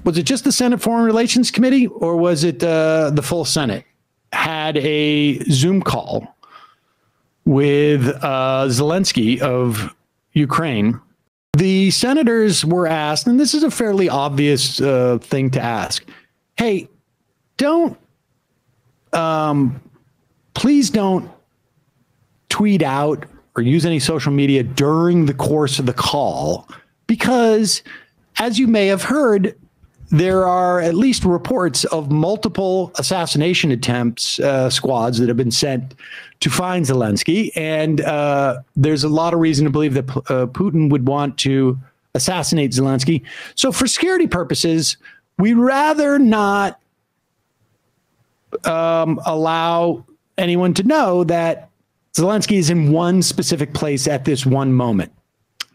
was it just the Senate Foreign Relations Committee, or was it the full Senate had a Zoom call with Zelenskyy of Ukraine? The senators were asked, and this is a fairly obvious thing to ask. Hey, please don't tweet out or use any social media during the course of the call, because as you may have heard, there are at least reports of multiple assassination attempts, squads that have been sent to find Zelenskyy. And there's a lot of reason to believe that Putin would want to assassinate Zelenskyy. So for security purposes, we'd rather not allow anyone to know that Zelenskyy is in one specific place at this one moment.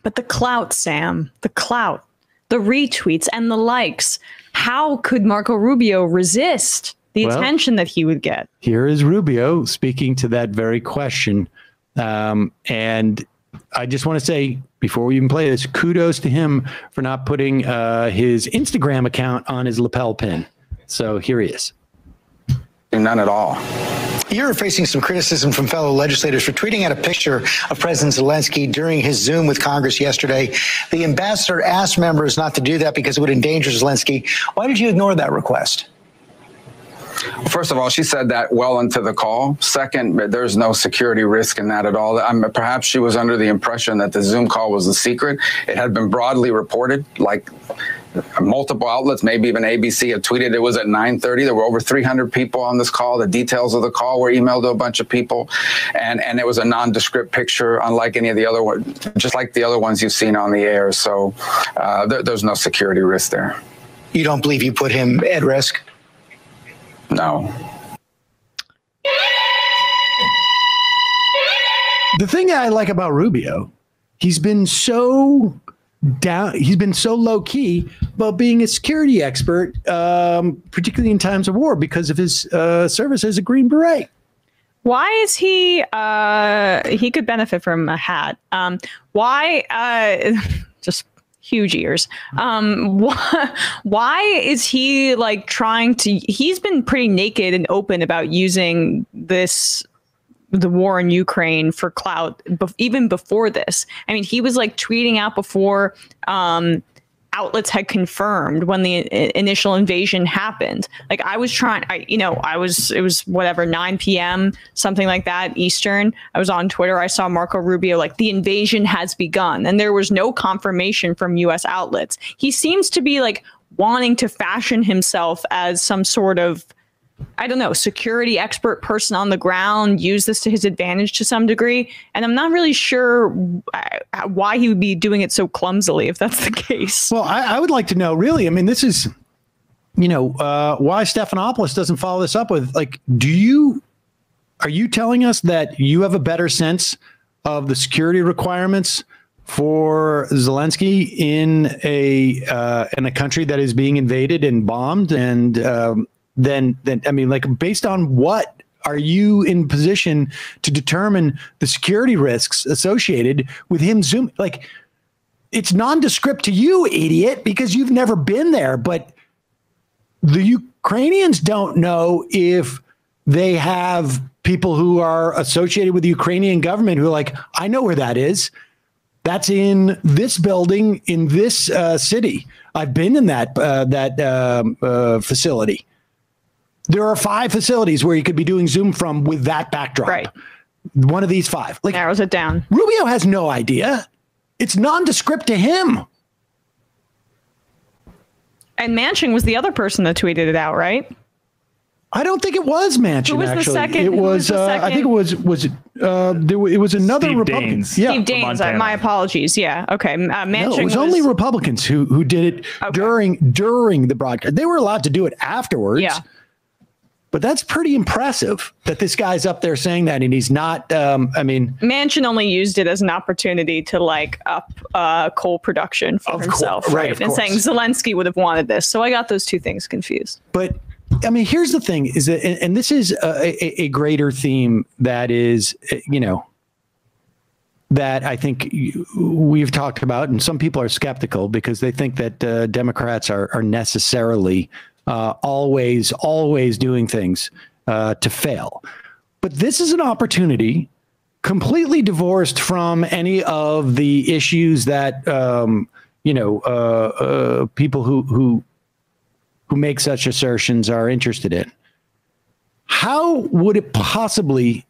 But the clout, Sam, the clout, the retweets and the likes. How could Marco Rubio resist the attention that he would get? Here is Rubio speaking to that very question. And I just want to say, before we even play this, kudos to him for not putting his Instagram account on his lapel pin. So here he is. None at all. You're facing some criticism from fellow legislators for tweeting out a picture of President Zelenskyy during his Zoom with Congress yesterday. The ambassador asked members not to do that because it would endanger Zelenskyy. Why did you ignore that request? Well, first of all, she said that well into the call. Second, there's no security risk in that at all. Perhaps she was under the impression that the Zoom call was a secret. It had been broadly reported, like multiple outlets, maybe even ABC had tweeted it was at 9:30. There were over 300 people on this call. The details of the call were emailed to a bunch of people. And it was a nondescript picture, unlike any of the other ones, just like the other ones you've seen on the air. So there's no security risk there. You don't believe you put him at risk? No. The thing I like about Rubio, he's been so low key about being a security expert, particularly in times of war, because of his service as a Green Beret. Why is he could benefit from a hat? Just huge ears. Why is he like trying to, he's been pretty naked and open about using the war in Ukraine for clout, even before this. I mean, he was like tweeting out before outlets had confirmed when the initial invasion happened. Like it was whatever, 9 p.m., something like that, Eastern. I was on Twitter. I saw Marco Rubio, like, the invasion has begun. And there was no confirmation from U.S. outlets. He seems to be like wanting to fashion himself as some sort of, I don't know, security expert person on the ground, use this to his advantage to some degree. And I'm not really sure why he would be doing it so clumsily, if that's the case. Well, I would like to know, really, I mean, this is, why Stephanopoulos doesn't follow this up with, like, are you telling us that you have a better sense of the security requirements for Zelenskyy in a country that is being invaded and bombed? And, then I mean, like, based on what are you in position to determine the security risks associated with him Zoom? Like, it's nondescript to you, idiot, because you've never been there. But the Ukrainians don't know if they have people who are associated with the Ukrainian government who are like, I know where that is. That's in this building in this city. I've been in that facility. There are 5 facilities where you could be doing Zoom from with that backdrop. Right. One of these 5. Like, narrows it down. Rubio has no idea. It's nondescript to him. And Manchin was the other person that tweeted it out, right? I don't think it was Manchin. Who was actually. The second? It was. I think it was. It was another Steve Republican. Daines. Yeah. Steve Daines. My apologies. Yeah. Okay. Manchin. No, it was only Republicans who did it during the broadcast. They were allowed to do it afterwards. Yeah. But that's pretty impressive that this guy's up there saying that, and he's not. I mean, Manchin only used it as an opportunity to like up coal production for himself, right? And saying Zelenskyy would have wanted this. So I got those two things confused. But I mean, here's the thing: is that, and this is a greater theme that is, that I think we've talked about, and some people are skeptical because they think that Democrats are necessarily always doing things to fail. But this is an opportunity completely divorced from any of the issues that, people who make such assertions are interested in. How would it possibly,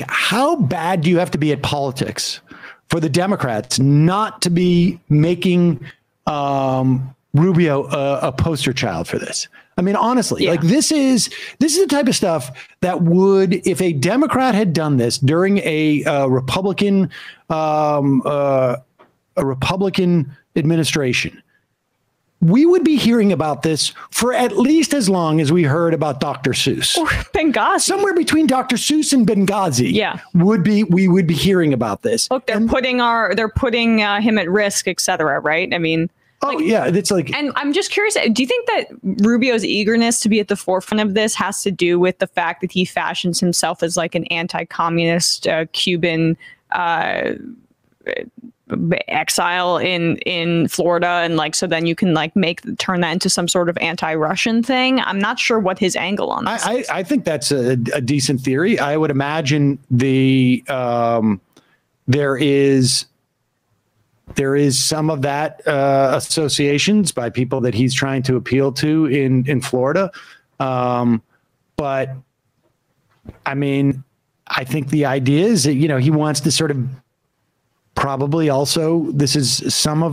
how bad do you have to be at politics for the Democrats not to be making Rubio a poster child for this? I mean, honestly, this is the type of stuff that would, if a Democrat had done this during a Republican administration, we would be hearing about this for at least as long as we heard about Dr. Seuss. Or Benghazi. Somewhere between Dr. Seuss and Benghazi. Yeah. We would be hearing about this. Look, they're putting him at risk, et cetera, right? I mean, it's like, and I'm just curious, do you think that Rubio's eagerness to be at the forefront of this has to do with the fact that he fashions himself as like an anti-communist Cuban exile in Florida, and so then you can turn that into some sort of anti-Russian thing? I'm not sure what his angle on this is. I think that's a decent theory. I would imagine there is some of that associations by people that he's trying to appeal to in Florida. But I mean, I think the idea is that, he wants to sort of probably also, this is some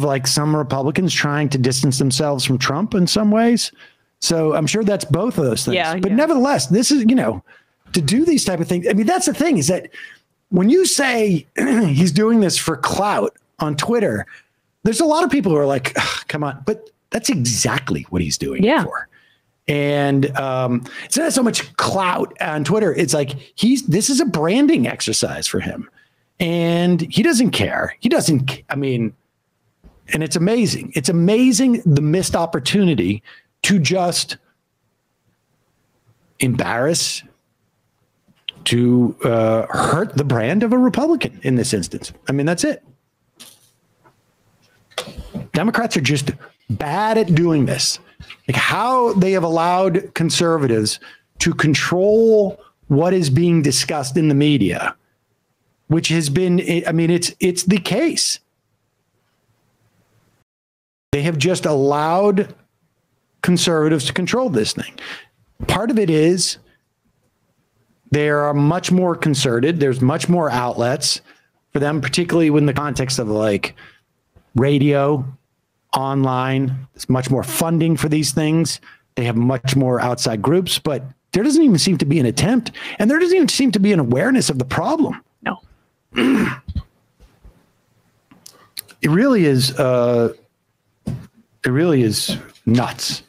Republicans trying to distance themselves from Trump in some ways. So I'm sure that's both of those things. But nevertheless, this is, to do these type of things. I mean, that's the thing, is that when you say he's doing this for clout on Twitter, there's a lot of people who are like, come on, but that's exactly what he's doing it for. And it's not so much clout on Twitter. It's like this is a branding exercise for him. And he doesn't care. And it's amazing. It's amazing the missed opportunity to just embarrass, to hurt the brand of a Republican in this instance. I mean, that's it. Democrats are just bad at doing this. How they have allowed conservatives to control what is being discussed in the media, which has been, it's the case. They have just allowed conservatives to control this thing. Part of it is they are much more concerted. There's much more outlets for them, particularly in the context of radio, online. There's much more funding for these things. They have much more outside groups, but there doesn't even seem to be an attempt, and there doesn't even seem to be an awareness of the problem. No. It really is nuts.